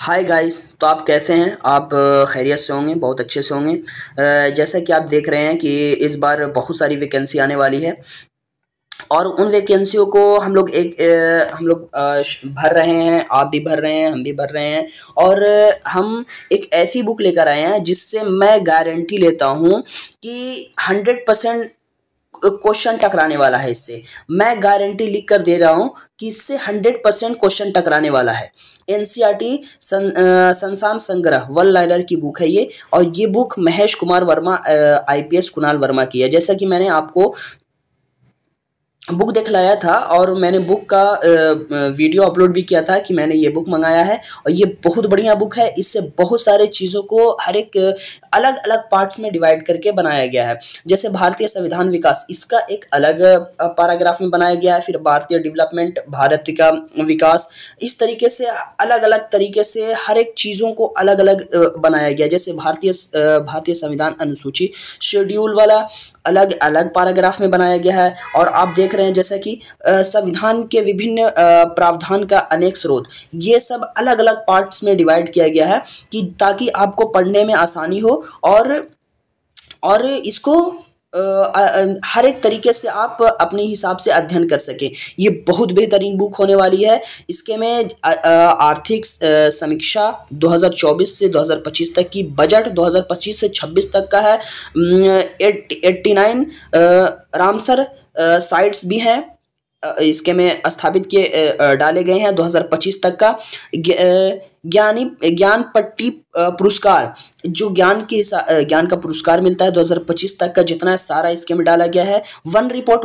Hi guys. तो आप कैसे हैं? आप खैरियत से होंगे, बहुत अच्छे से होंगे। जैसा कि आप देख रहे हैं कि इस बार बहुत सारी वैकेंसी आने वाली है और उन वैकेंसियों को हम लोग भर रहे हैं। आप भी भर रहे हैं, हम भी भर रहे हैं। और हम एक ऐसी बुक लेकर आए हैं जिससे मैं गारंटी लेता हूँ कि 100% क्वेश्चन टकराने वाला है। इससे मैं गारंटी लिख कर दे रहा हूँ कि इससे 100% क्वेश्चन टकराने वाला है। एनसीईआरटी संसार संग्रह वन लाइनर की बुक है ये, और ये बुक महेश कुमार वर्मा आईपीएस कुणाल वर्मा की है। जैसा कि मैंने आपको बुक दिखलाया था और मैंने बुक का वीडियो अपलोड भी किया था कि मैंने ये बुक मंगाया है और ये बहुत बढ़िया बुक है। इससे बहुत सारे चीज़ों को हर एक अलग अलग पार्ट्स में डिवाइड करके बनाया गया है। जैसे भारतीय संविधान विकास, इसका एक अलग पैराग्राफ में बनाया गया है। फिर भारतीय डेवलपमेंट, भारत का विकास, इस तरीके से अलग अलग तरीके से हर एक चीज़ों को अलग अलग बनाया गया। जैसे भारतीय संविधान अनुसूची शेड्यूल वाला अलग अलग पैराग्राफ में बनाया गया है। और आप देख रहे हैं जैसा कि संविधान के विभिन्न प्रावधान का अनेक स्रोत, ये सब अलग अलग पार्ट्स में डिवाइड किया गया है कि ताकि आपको पढ़ने में आसानी हो और इसको हर एक तरीके से आप अपने हिसाब से अध्ययन कर सकें। ये बहुत बेहतरीन बुक होने वाली है। इसके में आर्थिक समीक्षा 2024 से 2025 तक की, बजट 2025 से 26 तक का है। 89 रामसर साइट्स भी हैं इसके में स्थापित किए डाले गए हैं 2025 तक का। ज्ञान पट्टी पुरस्कार, जो ज्ञान का पुरस्कार मिलता है 2025 तक का, जितना सारा इसके में डाला गया है। वन रिपोर्ट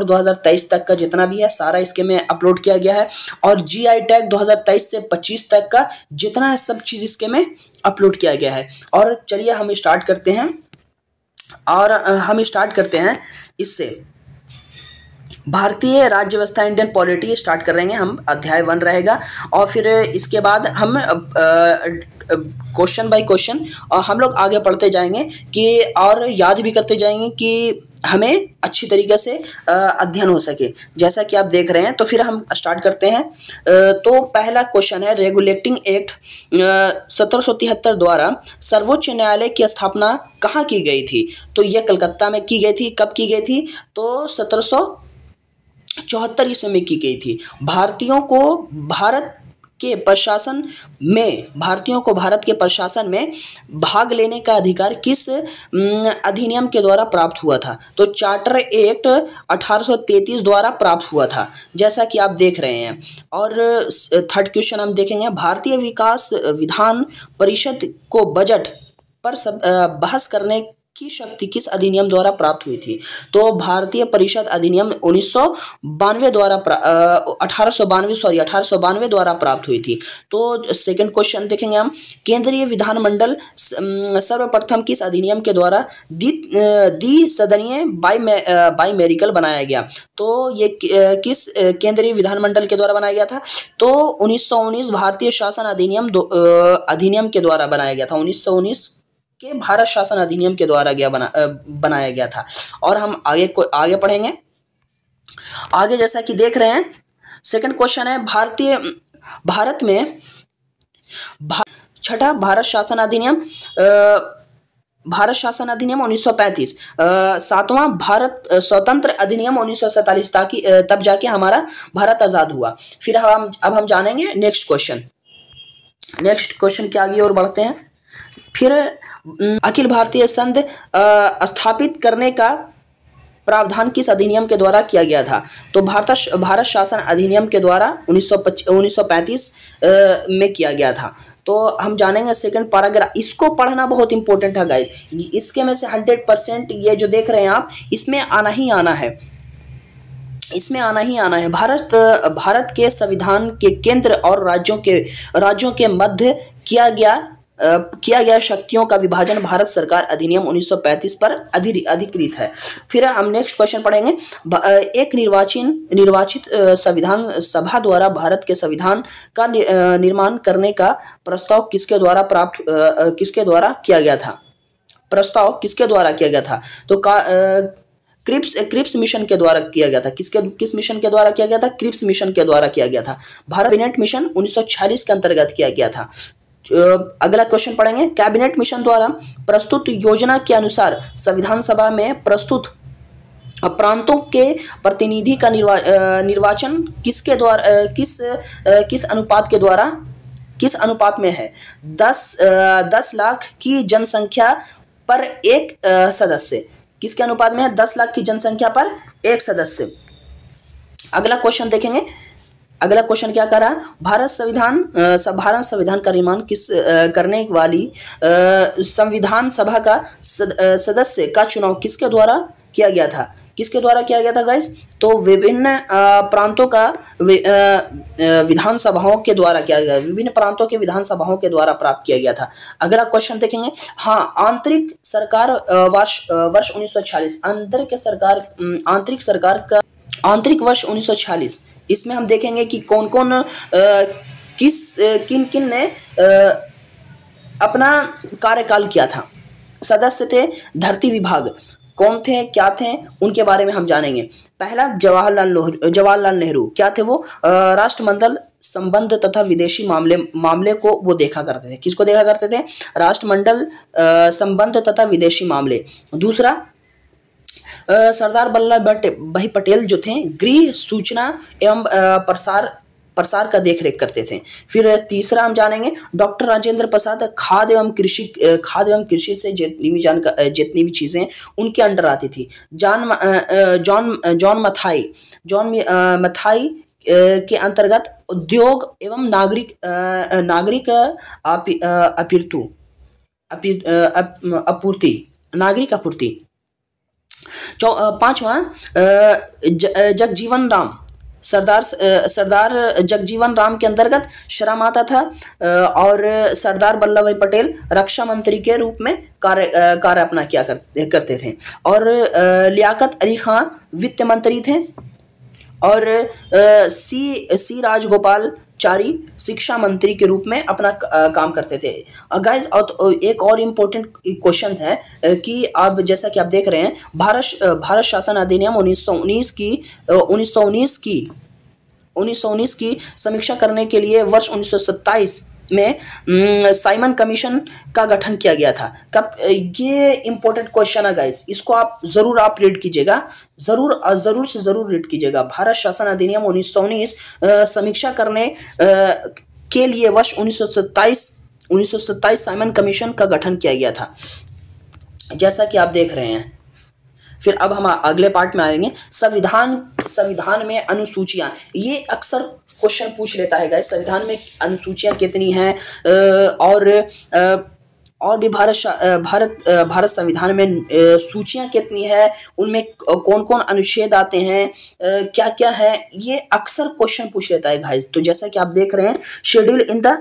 2023 तक का जितना भी है सारा इसके में अपलोड किया गया है। और जीआई टैग 2023 से 25 तक का जितना है सब चीज़ इसके में अपलोड किया गया है। और चलिए हम स्टार्ट करते हैं इससे। भारतीय राज्य व्यवस्था, इंडियन पॉलिटी स्टार्ट कर रहे हैं हम। अध्याय 1 रहेगा और फिर इसके बाद हम क्वेश्चन बाय क्वेश्चन हम लोग आगे पढ़ते जाएंगे कि और याद भी करते जाएंगे कि हमें अच्छी तरीके से अध्ययन हो सके। जैसा कि आप देख रहे हैं तो फिर हम स्टार्ट करते हैं। तो पहला क्वेश्चन है, रेगुलेटिंग एक्ट 1773 द्वारा सर्वोच्च न्यायालय की स्थापना कहाँ की गई थी? तो यह कलकत्ता में की गई थी। कब की गई थी? तो 1774 ईस्वी में की गई थी। भारतीयों को भारत के प्रशासन में भाग लेने का अधिकार किस अधिनियम के द्वारा प्राप्त हुआ था? तो चार्टर एक्ट 1833 द्वारा प्राप्त हुआ था, जैसा कि आप देख रहे हैं। और थर्ड क्वेश्चन हम देखेंगे, भारतीय विकास विधान परिषद को बजट पर बहस करने की शक्ति किस अधिनियम द्वारा प्राप्त हुई थी? तो भारतीय परिषद अधिनियम 1892 द्वारा प्राप्त हुई थी। तो सेकंड क्वेश्चन देखेंगे हम, केंद्रीय विधानमंडल सर्वप्रथम किस अधिनियम के द्वारा द्विसदनीय बाईमेरिकल बनाया गया? तो ये किस केंद्रीय विधानमंडल के द्वारा बनाया गया था? तो 1919 भारतीय शासन अधिनियम के द्वारा बनाया गया था। 1919 के भारत शासन अधिनियम के द्वारा बनाया गया था। और हम आगे पढ़ेंगे। आगे जैसा कि देख रहे हैं, सेकंड क्वेश्चन है, भारत में छठा भारत शासन अधिनियम 1935, सातवां भारत स्वतंत्र अधिनियम 1947, ताकि तब जाके हमारा भारत आजाद हुआ। फिर अब हम जानेंगे नेक्स्ट क्वेश्चन के आगे और बढ़ते हैं। फिर अखिल भारतीय संघ स्थापित करने का प्रावधान किस अधिनियम के द्वारा किया गया था? तो भारत शासन अधिनियम के द्वारा 1935 में किया गया था। तो हम जानेंगे सेकंड पैराग्राफ। इसको पढ़ना बहुत इंपॉर्टेंट है गाइस। इसके में से 100% ये जो देख रहे हैं आप, इसमें आना ही आना है। भारत के संविधान के केंद्र और राज्यों के मध्य किया गया शक्तियों का विभाजन भारत सरकार अधिनियम 1935 पर अधिकृत है। फिर हम नेक्स्ट क्वेश्चन पढ़ेंगे, एक निर्वाचित संविधान सभा द्वारा भारत के संविधान का निर्माण करने का प्रस्ताव किसके द्वारा किया गया था? तो क्रिप्स मिशन के द्वारा किया गया था। किस मिशन के द्वारा किया गया था? क्रिप्स मिशन के द्वारा किया गया था। भारत कैबिनेट मिशन 1946 के अंतर्गत किया गया था। अगला क्वेश्चन पढ़ेंगे, कैबिनेट मिशन द्वारा प्रस्तुत योजना के अनुसार संविधान सभा में प्रस्तुत प्रांतों के प्रतिनिधि का निर्वाचन किसके द्वारा किस अनुपात में है? 10 लाख की जनसंख्या पर एक सदस्य। किसके अनुपात में है? 10 लाख की जनसंख्या पर एक सदस्य। अगला क्वेश्चन देखेंगे, अगला क्वेश्चन क्या कर रहा है? भारत संविधान का निर्माण करने वाली संविधान सभा का सदस्य का चुनाव किसके द्वारा किया गया था? किसके द्वारा किया गया था गाइस? तो विभिन्न प्रांतों का विधानसभाओं के द्वारा किया गया, विभिन्न प्रांतों के विधानसभाओं के द्वारा प्राप्त किया गया था। अगला क्वेश्चन देखेंगे, हाँ, आंतरिक सरकार वर्ष 1946, आंतरिक वर्ष 1946, इसमें हम देखेंगे कि कौन कौन किन ने अपना कार्यकाल किया था। सदस्य थे धरती विभाग, कौन थे, क्या थे, उनके बारे में हम जानेंगे। पहला जवाहरलाल नेहरू, क्या थे वो? राष्ट्रमंडल संबंध तथा विदेशी मामले को वो देखा करते थे। किसको देखा करते थे? राष्ट्रमंडल संबंध तथा विदेशी मामले। दूसरा, सरदार वल्लभ भाई पटेल जो थे गृह, सूचना एवं प्रसार का देखरेख करते थे। फिर तीसरा हम जानेंगे, डॉक्टर राजेंद्र प्रसाद खाद्य एवं कृषि से जितनी भी चीजें उनके अंडर आती थी। जॉन मथाई के अंतर्गत उद्योग एवं नागरिक आपूर्ति। पांचवा, जगजीवन राम, सरदार जगजीवन राम के अंतर्गत श्रम आता था। और सरदार वल्लभ भाई पटेल रक्षा मंत्री के रूप में कार्य अपना किया करते थे। और लियाकत अली खां वित्त मंत्री थे। और सी राजगोपालचारी शिक्षा मंत्री के रूप में अपना काम करते थे। गाइस, और एक और इम्पोर्टेंट क्वेश्चन है कि आप जैसा कि आप देख रहे हैं, भारत शासन अधिनियम 1919 की समीक्षा करने के लिए वर्ष 1927 में साइमन कमीशन का गठन किया गया था। कब? ये इंपॉर्टेंट क्वेश्चन है गाइस, इसको आप जरूर रीड कीजिएगा, जरूर से जरूर रीड कीजिएगा। भारत शासन अधिनियम 1919 समीक्षा करने के लिए वर्ष 1927 साइमन कमीशन का गठन किया गया था, जैसा कि आप देख रहे हैं। फिर अब हम अगले पार्ट में आएंगे, संविधान में अनुसूचियां। ये अक्सर क्वेश्चन पूछ लेता है गाइस, संविधान में अनुसूचियां कितनी हैं, और भी भारत संविधान में सूचियां कितनी है, उनमें कौन कौन अनुच्छेद आते हैं, क्या क्या है, ये अक्सर क्वेश्चन पूछ लेता है गाइस। तो जैसा कि आप देख रहे हैं, schedule in the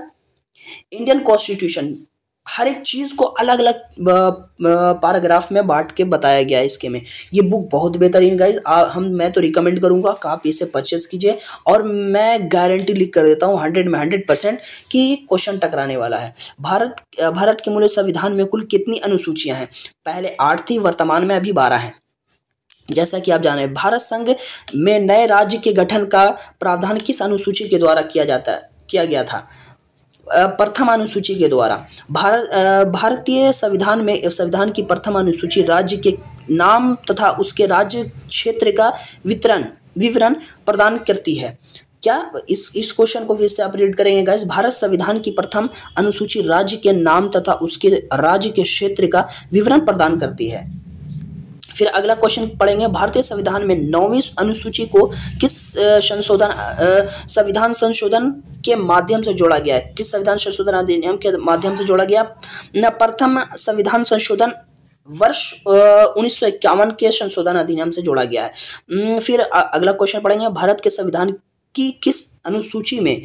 Indian constitution, हर एक चीज को अलग अलग पैराग्राफ में बांट के बताया गया है इसके में। ये बुक बहुत बेहतरीन गाइस, मैं तो रिकमेंड करूंगा कि आप इसे परचेस कीजिए। और मैं गारंटी लिख कर देता हूँ 100 में 100% कि क्वेश्चन टकराने वाला है। भारत के मूल संविधान में कुल कितनी अनुसूचियां हैं? पहले 8 थी, वर्तमान में अभी 12 हैं। जैसा कि आप जाने, भारत संघ में नए राज्य के गठन का प्रावधान किस अनुसूची के द्वारा किया गया था? प्रथम अनुसूची के द्वारा। भारतीय संविधान की प्रथम अनुसूची राज्य के नाम तथा उसके राज्य क्षेत्र का विवरण प्रदान करती है। क्या? इस क्वेश्चन को फिर से आप रीड करेंगे गाइस। भारत संविधान की प्रथम अनुसूची राज्य के नाम तथा उसके राज्य के क्षेत्र का विवरण प्रदान करती है। फिर अगला क्वेश्चन पढ़ेंगे, भारतीय संविधान में 9वीं अनुसूची को किस संविधान संशोधन के माध्यम से जोड़ा गया है? किस संविधान संशोधन अधिनियम के माध्यम से जोड़ा गया? प्रथम संविधान संशोधन वर्ष 1951 के संशोधन अधिनियम से जोड़ा गया है। फिर अगला क्वेश्चन पढ़ेंगे, भारत के संविधान की किस अनुसूची में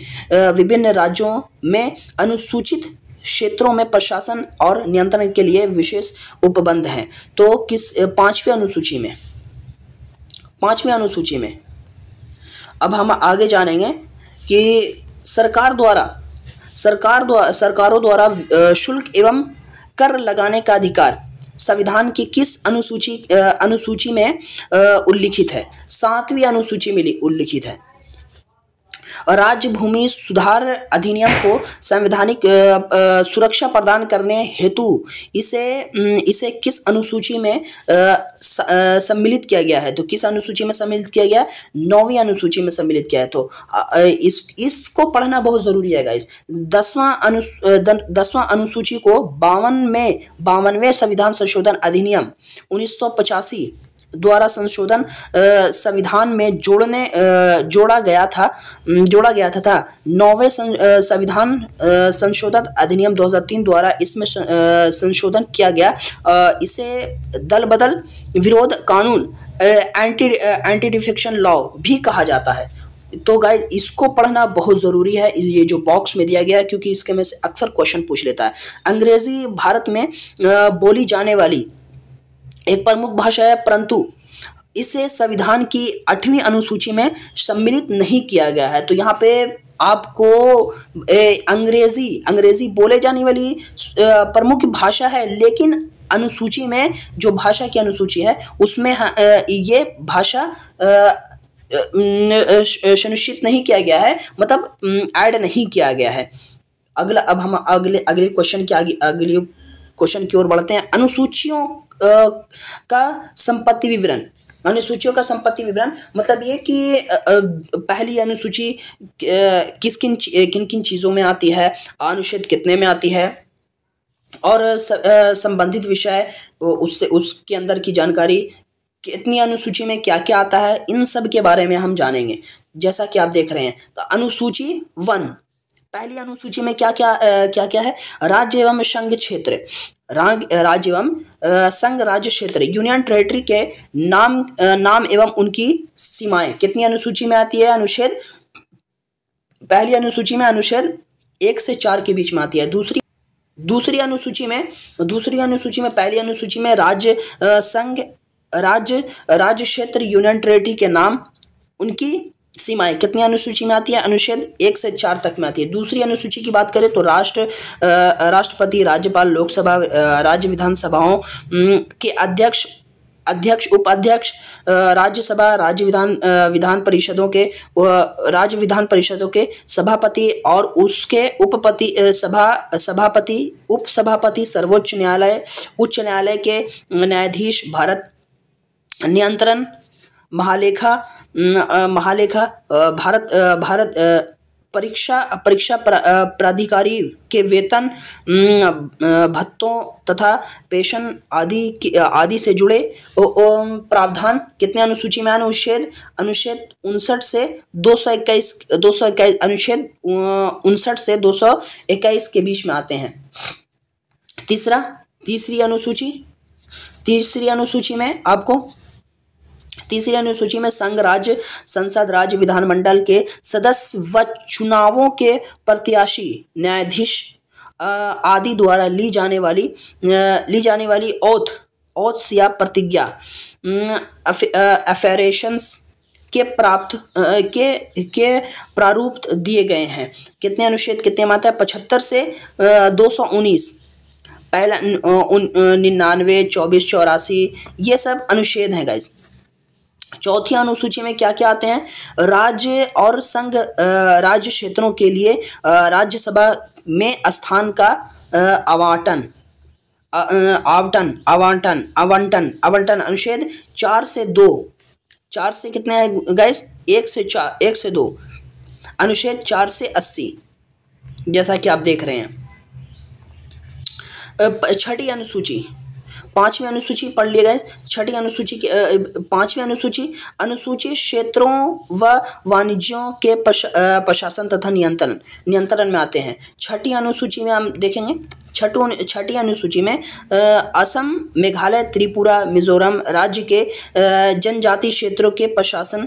विभिन्न राज्यों में अनुसूचित क्षेत्रों में प्रशासन और नियंत्रण के लिए विशेष उपबंध हैं? तो किस? 5वीं अनुसूची में। अब हम आगे जानेंगे कि सरकारों द्वारा शुल्क एवं कर लगाने का अधिकार संविधान की किस अनुसूची में उल्लिखित है? 7वीं अनुसूची में उल्लिखित है। राज्य भूमि सुधार अधिनियम को संवैधानिक सुरक्षा प्रदान करने हेतु इसे किस अनुसूची में सम्मिलित किया गया है? तो किस अनुसूची में सम्मिलित किया गया? 9वीं अनुसूची में सम्मिलित किया है। तो इसको पढ़ना बहुत जरूरी है गाइस। 10वां अनुसूची को 52वें संविधान संशोधन अधिनियम 1985 द्वारा संविधान में जोड़ा गया था तथा 9वें संविधान संशोधन अधिनियम 2003 द्वारा इसमें संशोधन किया गया। इसे दल बदल विरोध कानून एंटी डिफेक्शन लॉ भी कहा जाता है। तो गाइस इसको पढ़ना बहुत ज़रूरी है, ये जो बॉक्स में दिया गया है, क्योंकि इसके में से अक्सर क्वेश्चन पूछ लेता है। अंग्रेजी भारत में बोली जाने वाली एक प्रमुख भाषा है, परंतु इसे संविधान की 8वीं अनुसूची में सम्मिलित नहीं किया गया है। तो यहाँ पे आपको अंग्रेजी बोले जाने वाली प्रमुख भाषा है, लेकिन अनुसूची में जो भाषा की अनुसूची है उसमें ये भाषा सुनिश्चित नहीं किया गया है, मतलब ऐड नहीं किया गया है। अब हम अगले क्वेश्चन की ओर बढ़ते हैं। अनुसूचियों का संपत्ति विवरण। अनुसूचियों का संपत्ति विवरण मतलब ये कि पहली अनुसूची किन किन चीज़ों में आती है, अनुच्छेद कितने में आती है, और संबंधित विषय उसके अंदर की जानकारी, कितनी अनुसूची में क्या क्या आता है, इन सब के बारे में हम जानेंगे। जैसा कि आप देख रहे हैं, तो अनुसूची 1, पहली अनुसूची में क्या क्या है? राज्य एवं संघ क्षेत्र, राज्य एवं संघ राज्य क्षेत्र, यूनियन टेरिटरी के नाम एवं उनकी सीमाएं कितनी अनुसूची में आती है? अनुच्छेद, पहली अनुसूची में अनुच्छेद 1 से 4 के बीच में आती है। दूसरी अनुसूची में पहली अनुसूची में राज्य संघ राज्य क्षेत्र यूनियन टेरिटरी के नाम उनकी सीमाएं कितनी अनुसूची में आती है? अनुच्छेद 1 से 4 तक में आती है। दूसरी अनुसूची की बात करें तो राष्ट्रपति, राज्यपाल, लोकसभा, राज्य विधानसभाओं के अध्यक्ष, उपाध्यक्ष, राज्यसभा, विधान परिषदों के सभापति और उसके सभापति, उपसभापति, सर्वोच्च न्यायालय, उच्च न्यायालय के न्यायाधीश, भारत नियंत्रण महालेखा, भारत परीक्षा प्राधिकारी के वेतन, भत्तों तथा पेंशन आदि से जुड़े प्रावधान कितने अनुसूची में? अनुच्छेद 59 से 221, अनुच्छेद 59 से 221 के बीच में आते हैं। तीसरी अनुसूची में संघ, राज्य संसद, राज्य विधानमंडल के सदस्य व चुनावों के प्रत्याशी, न्यायाधीश आदि द्वारा ली जाने वाली ओथ या प्रतिज्ञा, अफेरेशंस के प्रारूप दिए गए हैं। कितने अनुच्छेद कितने में आता है? 75 से 219, पहला 99, 24, 84, ये सब अनुच्छेद हैं गाइस। चौथी अनुसूची में क्या क्या आते हैं? राज्य और संघ राज्य क्षेत्रों के लिए राज्यसभा में स्थान का आवंटन, अनुच्छेद 4 से 2, 4 से कितने हैं गाइस? 1 से 2, अनुच्छेद 4 से 80, जैसा कि आप देख रहे हैं। छठी अनुसूची, 5वीं अनुसूची पढ़ लिया गाइस। छठी अनुसूची की 5वीं अनुसूची क्षेत्रों व वाणिज्यों के प्रशासन तथा नियंत्रण में आते हैं। छठी अनुसूची में हम देखेंगे, छठी अनुसूची में असम, मेघालय, त्रिपुरा, मिजोरम राज्य के जनजाति क्षेत्रों के प्रशासन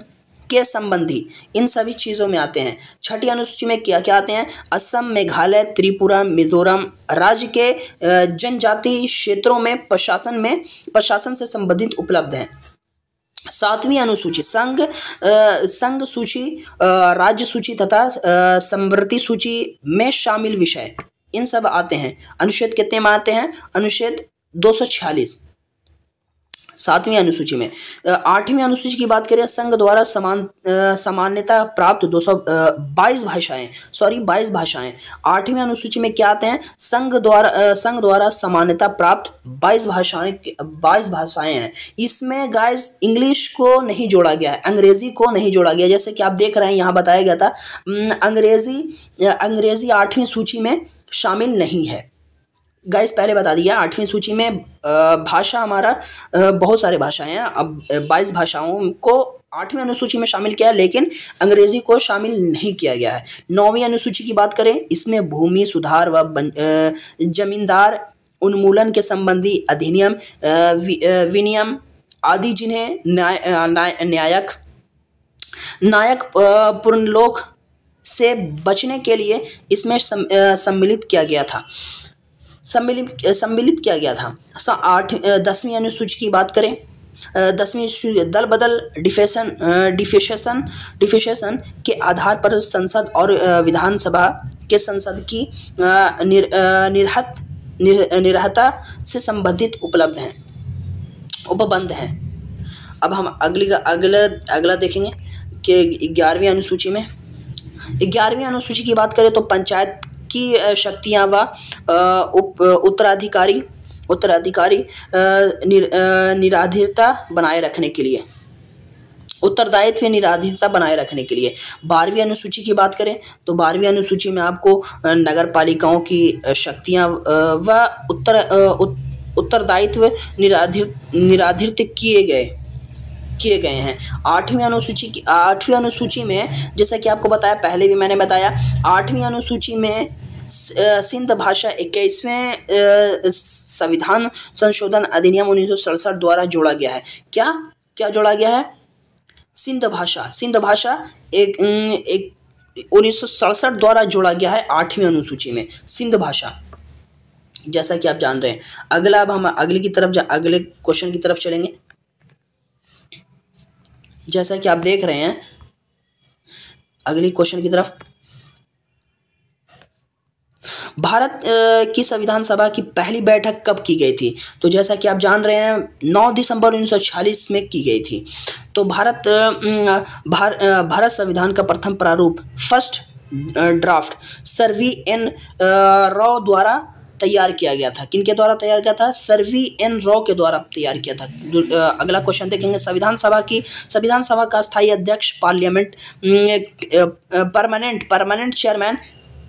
के संबंधी, इन सभी चीज़ों में आते हैं। छठी अनुसूची में क्या क्या आते हैं? असम, मेघालय, त्रिपुरा, मिजोरम राज्य के जनजाति क्षेत्रों में प्रशासन से संबंधित उपलब्ध हैं। 7वीं अनुसूची संघ सूची, राज्य सूची तथा समवर्ती सूची में शामिल विषय, इन सब आते हैं। अनुच्छेद कितने में आते हैं? अनुच्छेद 246। 7वीं अनुसूची में 8वीं अनुसूची की बात करें, संघ द्वारा सामान्यता प्राप्त 222 भाषाएं, 22 भाषाएं। 8वीं अनुसूची में क्या आते हैं, संघ द्वारा सामान्यता प्राप्त 22 भाषाएं हैं। इसमें गाइस इंग्लिश को नहीं जोड़ा गया है, अंग्रेजी को नहीं जोड़ा गया। जैसे कि आप देख रहे हैं यहाँ बताया गया था अंग्रेजी 8वीं सूची में शामिल नहीं है। गाइस पहले बता दिया 8वीं सूची में भाषा हमारा बहुत सारे भाषाएं हैं। अब 22 भाषाओं को 8वीं अनुसूची में शामिल किया है, लेकिन अंग्रेजी को शामिल नहीं किया गया है। 9वीं अनुसूची की बात करें, इसमें भूमि सुधार व जमींदार उन्मूलन के संबंधी अधिनियम, विनियम आदि जिन्हें न्यायिक पुनर्लोक से बचने के लिए इसमें सम्मिलित किया गया था। 10वीं अनुसूची की बात करें, 10वीं दल बदल डिफेशन के आधार पर संसद और विधानसभा के संसद की निरहता से संबंधित उपबंध हैं। अब हम अगला देखेंगे कि 11वीं अनुसूची में 11वीं अनुसूची की बात करें तो पंचायत की शक्तियां व उत्तराधिकारी निराधिरता बनाए रखने के लिए, उत्तरदायित्व निराधिरता बनाए रखने के लिए। 12वीं अनुसूची की बात करें तो 12वीं अनुसूची में आपको नगर पालिकाओं की शक्तियां व उत्तरदायित्व निराधित किए गए हैं। 8वीं अनुसूची में जैसा कि आपको बताया, पहले भी मैंने बताया, 8वीं अनुसूची में सिंध भाषा 21वें संविधान संशोधन अधिनियम 1967 द्वारा जोड़ा गया है। क्या जोड़ा गया है? सिंध भाषा एक 1967 द्वारा जोड़ा गया है 8वीं अनुसूची में, सिंध भाषा, जैसा कि आप जान रहे हैं। अगला, अब हम अगले क्वेश्चन की तरफ चलेंगे। जैसा कि आप देख रहे हैं अगली क्वेश्चन की तरफ, भारत की संविधान सभा की पहली बैठक कब की गई थी? तो जैसा कि आप जान रहे हैं 9 दिसंबर 1946 में की गई थी। तो भारत संविधान का प्रथम प्रारूप, first draft, sir VN. Rao द्वारा तैयार किया गया था। किनके द्वारा तैयार किया था? Sir VN. राव के द्वारा तैयार किया था। अगला क्वेश्चन देखेंगे, संविधान सभा का स्थायी अध्यक्ष, पार्लियामेंट परमानेंट चेयरमैन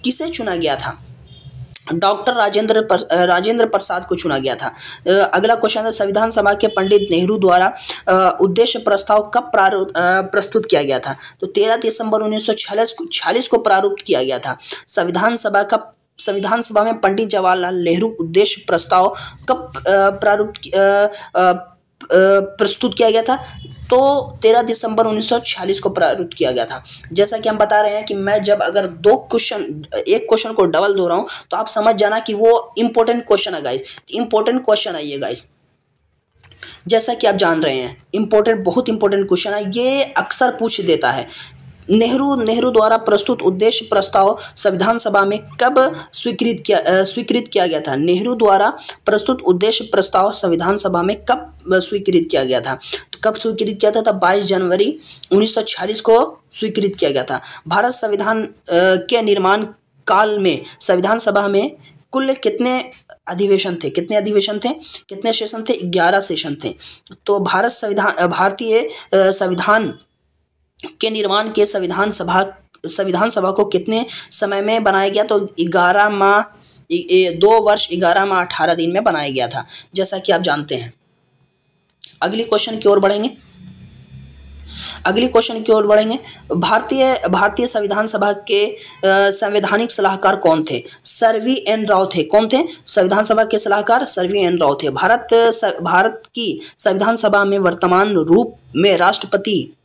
किसे चुना गया था? डॉक्टर राजेंद्र प्रसाद को चुना गया था। अगला क्वेश्चन है, संविधान सभा के पंडित नेहरू द्वारा उद्देश्य प्रस्ताव कब प्रस्तुत किया गया था? तो 13 दिसंबर 1946 को प्रारूप किया गया था। संविधान सभा में पंडित जवाहरलाल नेहरू उद्देश्य प्रस्ताव कब प्रस्तुत किया गया था? तो 13 दिसंबर 1946 को प्रारूप किया गया था। जैसा कि हम बता रहे हैं कि मैं जब अगर एक क्वेश्चन को डबल दो रहा हूं तो आप समझ जाना कि वो इंपॉर्टेंट क्वेश्चन है गाइस, इंपॉर्टेंट क्वेश्चन है ये गाइस। जैसा कि आप जान रहे हैं बहुत इंपॉर्टेंट क्वेश्चन है, ये अक्सर पूछ देता है। नेहरू द्वारा प्रस्तुत उद्देश्य प्रस्ताव संविधान सभा में कब स्वीकृत किया गया था? नेहरू द्वारा प्रस्तुत उद्देश्य प्रस्ताव संविधान सभा में कब स्वीकृत किया गया था? तो कब स्वीकृत किया था? तब 22 जनवरी 1946 को स्वीकृत किया गया था। भारत संविधान के निर्माण काल में संविधान सभा में कुल कितने अधिवेशन थे? कितने सेशन थे? 11 सेशन थे। तो भारतीय संविधान के निर्माण के संविधान सभा को कितने समय में बनाया गया? तो 2 वर्ष 11 माह 18 दिन में बनाया गया था, जैसा कि आप जानते हैं। अगली क्वेश्चन की ओर बढ़ेंगे। भारतीय संविधान सभा के संवैधानिक सलाहकार कौन थे? Sir VN. राव थे। कौन थे? संविधान सभा के सलाहकार सर वी.एन. राव थे। भारत की संविधान सभा में वर्तमान रूप में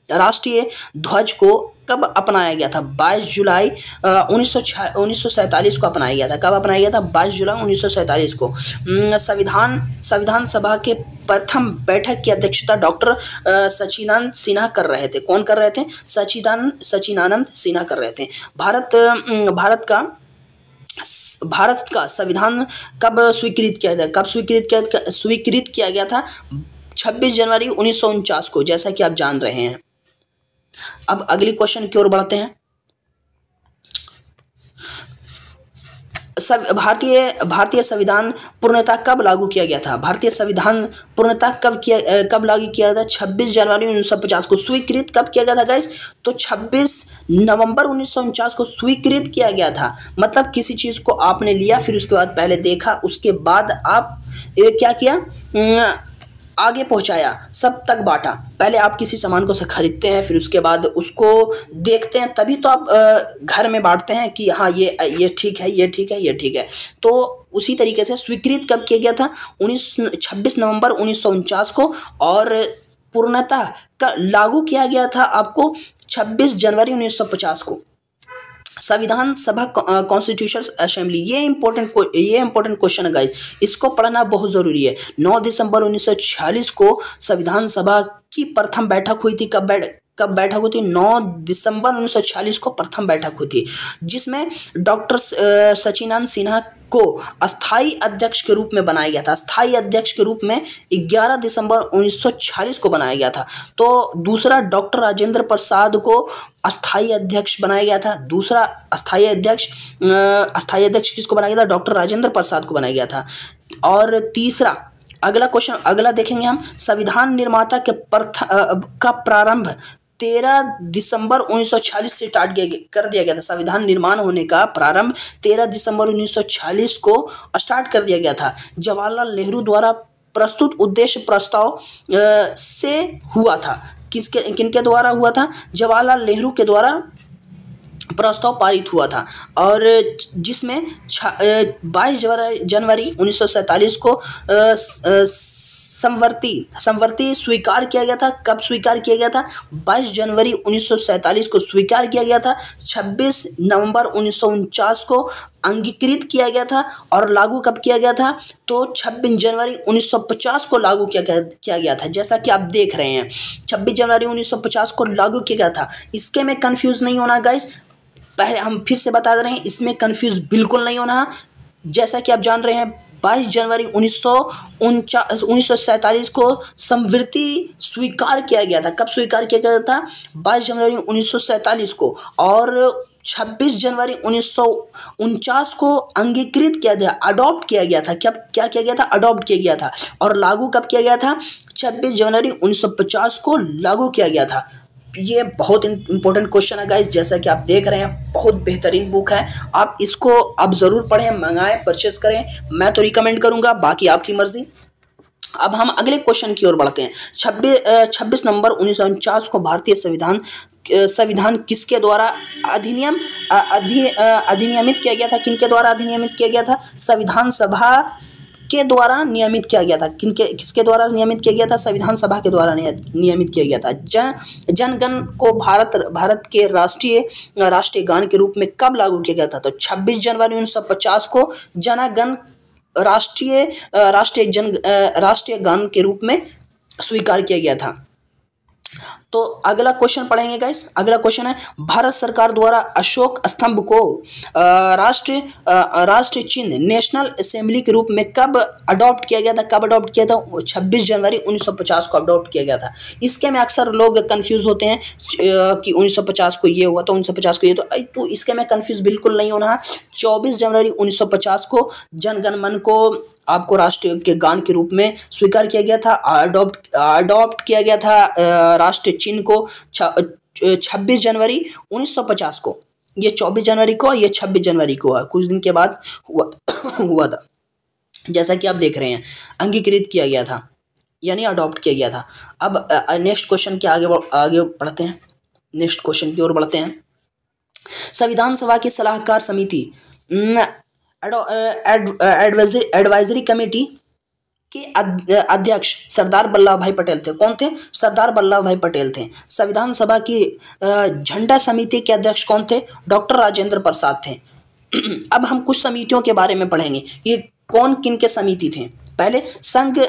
राष्ट्रीय ध्वज को कब अपनाया गया था? 22 जुलाई 1947 को अपनाया गया था। कब अपनाया गया था? 22 जुलाई 1947 को। संविधान सभा के प्रथम बैठक की अध्यक्षता डॉक्टर सच्चिदानंद सिन्हा कर रहे थे। कौन कर रहे थे? सच्चिदानंद सिन्हा कर रहे थे। भारत का संविधान कब स्वीकृत किया गया था? 26 जनवरी 1949 को, जैसा कि आप जान रहे हैं। अब अगली क्वेश्चन की ओर बढ़ते हैं। भारतीय संविधान पूर्णतः कब लागू किया गया था? भारतीय संविधान पूर्णतः कब लागू किया गया था? 26 जनवरी 1950 को। स्वीकृत कब किया गया था गाइस? तो 26 नवंबर 1949 को स्वीकृत किया गया था। मतलब किसी चीज को आपने लिया, फिर उसके बाद पहले देखा, उसके बाद आप क्या किया, आगे पहुंचाया, सब तक बांटा। पहले आप किसी सामान को खरीदते हैं, फिर उसके बाद उसको देखते हैं, तभी तो आप घर में बांटते हैं कि हाँ ये ठीक है, ये ठीक है, ये ठीक है। तो उसी तरीके से स्वीकृत कब किया गया था? 26 नवंबर 1949 को, और पूर्णतः लागू किया गया था आपको 26 जनवरी 1950 को। संविधान सभा, कॉन्स्टिट्यूशन असेंबली, ये इंपॉर्टेंट क्वेश्चन है गाइस, इसको पढ़ना बहुत जरूरी है। 9 दिसंबर 1946 को संविधान सभा की प्रथम बैठक हुई थी। कब बैठक हुई थी? 9 दिसंबर 1946 को प्रथम बैठक हुई थी, जिसमें डॉक्टर सचिदानंद सिन्हा को अस्थाई अध्यक्ष के रूप में बनाया गया था। अस्थाई अध्यक्ष के रूप में 11 दिसंबर 1946 को बनाया गया था। तो दूसरा डॉक्टर राजेंद्र प्रसाद को अस्थाई अध्यक्ष बनाया गया था। दूसरा अस्थाई अध्यक्ष किसको बनाया गया था? डॉक्टर राजेंद्र प्रसाद को बनाया गया था। और तीसरा, अगला क्वेश्चन अगला देखेंगे हम। संविधान निर्माता का प्रारंभ 13 दिसंबर 1946 से कर दिया गया था। संविधान निर्माण होने का प्रारंभ 13 दिसंबर 1946 को स्टार्ट कर दिया गया था। जवाहरलाल नेहरू द्वारा प्रस्तुत उद्देश्य प्रस्ताव से हुआ था। किनके द्वारा हुआ था? जवाहरलाल नेहरू के द्वारा प्रस्ताव पारित हुआ था, और जिसमें 22 जनवरी 1947 को संवर्ती स्वीकार किया गया था। कब स्वीकार किया गया था? 22 जनवरी 1947 को स्वीकार किया गया था। 26 नवंबर 1949 को अंगीकृत किया गया था, और लागू कब किया गया था? तो 26 जनवरी 1950 को लागू किया गया था। जैसा कि आप देख रहे हैं, 26 जनवरी 1950 को लागू किया गया था। इसके में कंफ्यूज नहीं होना गाइस, पहले हम फिर से बता दे रहे हैं, इसमें कंफ्यूज बिल्कुल नहीं होना। जैसा कि आप जान रहे हैं, 22 जनवरी 1947 को संवृत्ति स्वीकार किया गया था। कब स्वीकार किया गया था? 22 जनवरी 1947 को, और 26 जनवरी 1949 को अंगीकृत किया गया, अडॉप्ट किया गया था। क्या किया गया था? अडॉप्ट किया गया था। और लागू कब किया गया था? 26 जनवरी 1950 को लागू किया गया था। ये बहुत इंपॉर्टेंट क्वेश्चन है गाइस, जैसा कि आप देख रहे हैं, बहुत बेहतरीन बुक है। आप इसको आप ज़रूर पढ़ें, मंगाएं, परचेस करें। मैं तो रिकमेंड करूंगा, बाकी आपकी मर्जी। अब हम अगले क्वेश्चन की ओर बढ़ते हैं। 26 नवंबर 1949 को भारतीय संविधान किसके द्वारा अधिनियमित किया गया था? किनके द्वारा अधिनियमित किया गया था? संविधान सभा के द्वारा नियमित किया गया था। किसके द्वारा नियमित किया गया था? संविधान सभा के द्वारा नियमित किया गया था। जनगण को भारत के राष्ट्रीय गान के रूप में कब लागू किया गया था? तो 26 जनवरी 1950 को जनगण राष्ट्रीय गान के रूप में स्वीकार किया गया था। तो अगला क्वेश्चन पढ़ेंगे गाइस। अगला क्वेश्चन है, भारत सरकार द्वारा अशोक स्तंभ को राष्ट्रीय चिन्ह नेशनल असेंबली के रूप में कब अडॉप्ट किया गया था? कब अडॉप्ट किया था? 26 जनवरी 1950 को अडॉप्ट किया गया था। इसके में अक्सर लोग कंफ्यूज होते हैं कि 1950 को ये हुआ, तो 1950 को ये, तो इसके में कंफ्यूज बिल्कुल नहीं होना है। 24 जनवरी 1950 को जनगण मन को आपको राष्ट्रीय के गान के रूप में स्वीकार किया गया था, अडॉप्ट किया गया था राष्ट्रीय चिन्ह को 26 जनवरी 1950 को। ये 24 जनवरी को, ये 26 जनवरी को है, कुछ दिन के बाद हुआ था। जैसा कि आप देख रहे हैं, अंगीकृत किया गया था, यानी अडॉप्ट किया गया था। अब नेक्स्ट क्वेश्चन के आगे बढ़ते हैं। नेक्स्ट क्वेश्चन की ओर बढ़ते हैं। संविधान सभा की सलाहकार समिति एडवाइजरी कमेटी के अध्यक्ष सरदार वल्लभ भाई पटेल थे। कौन थे? सरदार वल्लभ भाई पटेल थे। संविधान सभा की झंडा समिति के अध्यक्ष कौन थे? डॉक्टर राजेंद्र प्रसाद थे। अब हम कुछ समितियों के बारे में पढ़ेंगे, ये कौन किन के समिति थे। पहले संघ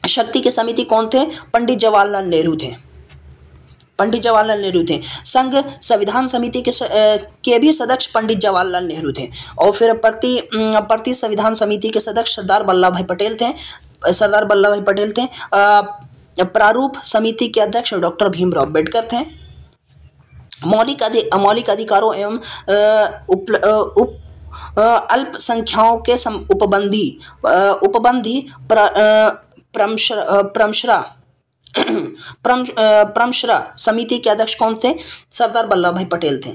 शक्ति के समिति कौन थे? पंडित जवाहरलाल नेहरू थे। पंडित जवाहरलाल नेहरू थे। संघ संविधान समिति के भी सदस्य पंडित जवाहरलाल नेहरू थे। और फिर प्रति संविधान समिति के सदस्य सरदार वल्लभ भाई पटेल थे। सरदार वल्लभ भाई पटेल थे। प्रारूप समिति के अध्यक्ष डॉक्टर भीमराव अम्बेडकर थे। मौलिक अधिकारों एवं अल्पसंख्याकों के उपबंधी परमशरा समिति के अध्यक्ष कौन थे? सरदार वल्लभ भाई पटेल थे।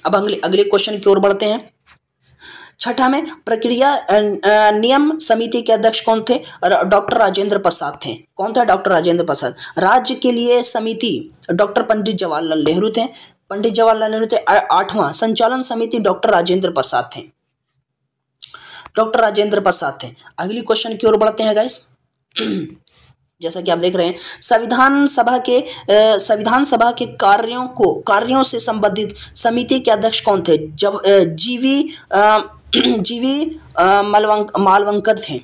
अब अगले क्वेश्चन की ओर बढ़ते हैं। छठा में प्रक्रिया नियम समिति के अध्यक्ष कौन थे? डॉक्टर राजेंद्र प्रसाद थे। कौन था? डॉक्टर राजेंद्र प्रसाद। राज्य के लिए समिति डॉक्टर पंडित जवाहरलाल नेहरू थे। पंडित जवाहरलाल नेहरू थे। 8वां संचालन समिति डॉक्टर राजेंद्र प्रसाद थे। डॉक्टर राजेंद्र प्रसाद थे। अगली क्वेश्चन की ओर बढ़ते हैं गाइस। जैसा कि आप देख रहे हैं, संविधान सभा के कार्यों से संबंधित समिति के अध्यक्ष कौन थे? जीवी मालवंकर थे।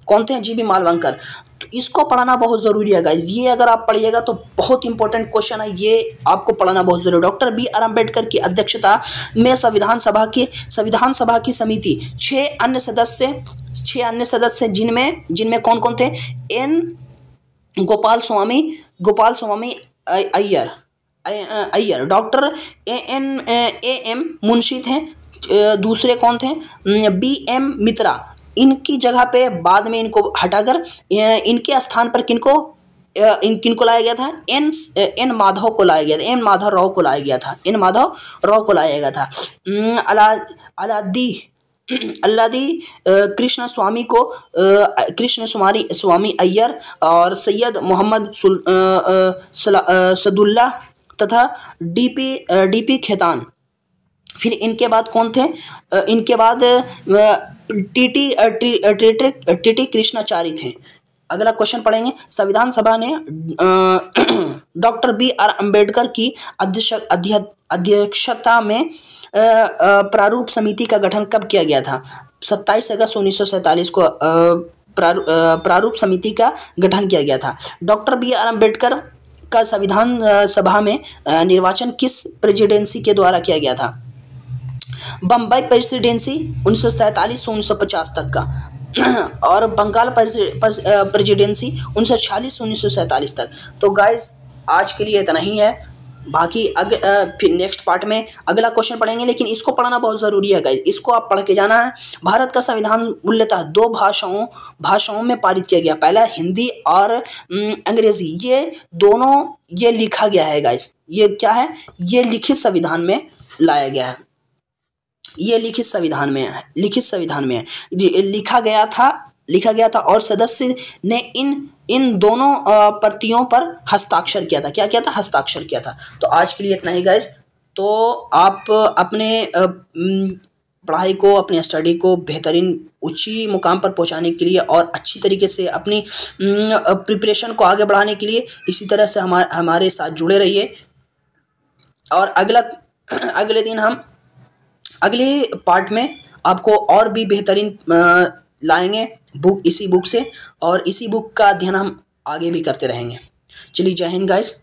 कौन थे? जीवी मालवंकर। तो इसको पढ़ना बहुत जरूरी है गाइस। ये अगर आप पढ़िएगा तो बहुत इंपॉर्टेंट क्वेश्चन है, ये आपको पढ़ना बहुत जरूरी है। डॉक्टर बी आर अम्बेडकर की अध्यक्षता में संविधान सभा की समिति 6 अन्य सदस्य जिनमें कौन कौन थे? N Gopal Swami Iyer, doctor M Munshi थे। दूसरे कौन थे? बी एम मित्रा। इनकी जगह पे बाद में इनको हटाकर इनके स्थान पर किनको लाया गया था? एन माधव को लाया गया था। एन माधव राव को लाया गया था। अल्लादी कृष्ण स्वामी अय्यर और सैयद मोहम्मद सदुल्ला तथा डीपी खेतान। फिर इनके बाद कौन थे? इनके बाद टीटी कृष्णाचारी थे। अगला क्वेश्चन पढ़ेंगे। संविधान सभा ने डॉक्टर बी आर अम्बेडकर की अध्यक्षता में प्रारूप समिति का गठन कब किया गया था? 27 अगस्त 1947 को प्रारूप समिति का गठन किया गया था। डॉक्टर बी आर अम्बेडकर का संविधान सभा में निर्वाचन किस प्रेसिडेंसी के द्वारा किया गया था? बम्बई प्रेसिडेंसी 1947 से 1950 तक का और बंगाल प्रेसिडेंसी 1946 से 1947 तक। तो गाइस आज के लिए इतना ही है। बाकी फिर नेक्स्ट पार्ट में अगला क्वेश्चन पढ़ेंगे, लेकिन इसको पढ़ना बहुत ज़रूरी है गाइस। इसको आप पढ़ के जाना है। भारत का संविधान मूलतः 2 भाषाओं में पारित किया गया। पहला हिंदी और अंग्रेजी। ये दोनों ये लिखा गया है गाइस। ये क्या है? ये लिखित संविधान में लाया गया है। ये लिखित संविधान में है। लिखा गया था और सदस्य ने इन दोनों प्रतियों पर हस्ताक्षर किया था। क्या किया था? हस्ताक्षर किया था। तो आज के लिए इतना ही गाइस। तो आप अपने पढ़ाई को, अपने स्टडी को बेहतरीन ऊंची मुकाम पर पहुंचाने के लिए और अच्छी तरीके से अपनी प्रिपरेशन को आगे बढ़ाने के लिए इसी तरह से हमारे साथ जुड़े रहिए। और अगले दिन हम अगले पार्ट में आपको और भी बेहतरीन लाएंगे इसी बुक से, और इसी बुक का अध्ययन हम आगे भी करते रहेंगे। चलिए, जय हिंद गाइस।